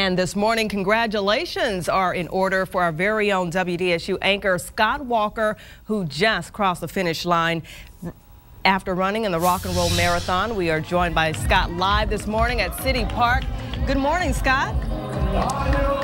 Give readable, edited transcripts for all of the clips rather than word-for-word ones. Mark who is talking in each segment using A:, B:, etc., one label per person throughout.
A: And this morning, congratulations are in order for our very own WDSU anchor Scott Walker, who just crossed the finish line after running in the Rock and Roll Marathon. We are joined by Scott live this morning at City Park. Good morning, Scott.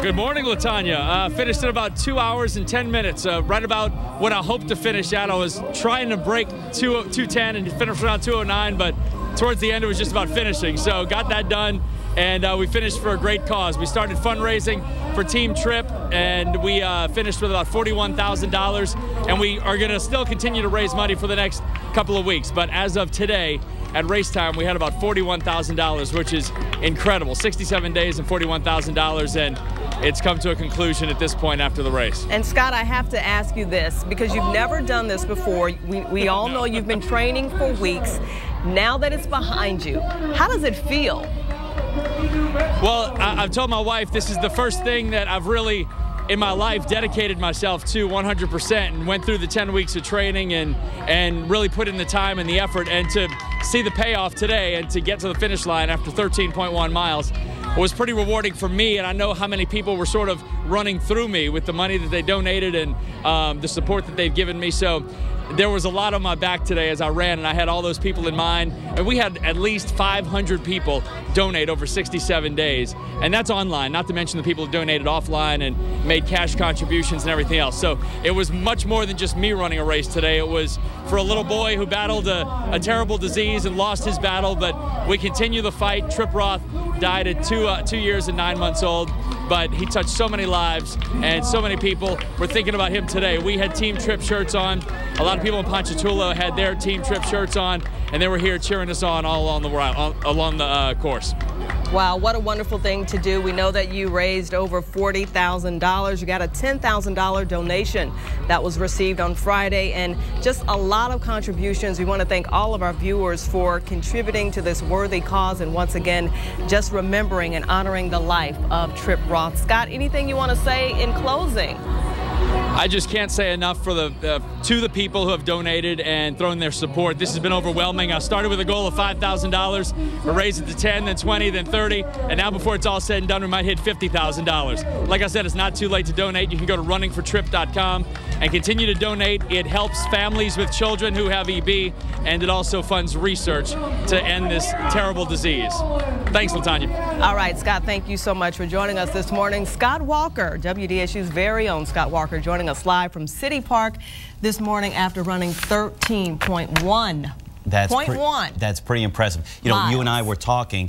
B: Good morning, Latonya. Finished in about 2 hours and 10 minutes, right about what I hoped to finish at. I was trying to break 2:10 and finish around 2:09, but towards the end it was just about finishing. So got that done, and we finished for a great cause. We started fundraising for Team Trip, and we finished with about $41,000, and we are going to still continue to raise money for the next couple of weeks. But as of today, at race time, we had about $41,000, which is incredible. 67 days and $41,000, and it's come to a conclusion at this point after the race.
A: And Scott, I have to ask you this, because you've never done this before. We all know you've been training for weeks. Now that it's behind you, how does it feel?
B: Well, I've told my wife this is the first thing that I've really in my life dedicated myself to 100%, and went through the 10 weeks of training and really put in the time and the effort, and to see the payoff today and to get to the finish line after 13.1 miles was pretty rewarding for me. And I know how many people were sort of running through me with the money that they donated and the support that they've given me. So there was a lot on my back today as I ran, and I had all those people in mind. And we had at least 500 people donate over 67 days. And that's online, not to mention the people who donated offline and made cash contributions and everything else. So it was much more than just me running a race today. It was for a little boy who battled a terrible disease and lost his battle, but we continue the fight. Trip Roth died at 2 years and 9 months old, but he touched so many lives, and so many people were thinking about him today. We had Team Trip shirts on. A lot of people in Ponchatoula had their Team Trip shirts on, and they were here cheering us on all along the course.
A: Wow, what a wonderful thing to do. We know that you raised over $40,000. You got a $10,000 donation that was received on Friday, and just a lot of contributions. We want to thank all of our viewers for contributing to this worthy cause, and once again, just remembering and honoring the life of Trip Roth. Scott, anything you want to say in closing?
B: I just can't say enough for to the people who have donated and thrown their support. This has been overwhelming. I started with a goal of $5,000. We raised it to 10, then 20, then 30, and now before it's all said and done, we might hit $50,000. Like I said, it's not too late to donate. You can go to runningfortrip.com and continue to donate. It helps families with children who have EB, and it also funds research to end this terrible disease. Thanks, Latonya.
A: All right, Scott, thank you so much for joining us this morning. Scott Walker, WDSU's very own Scott Walker, joining us live from City Park this morning after running 13.1.
C: That's pretty impressive. You know, you and I were talking.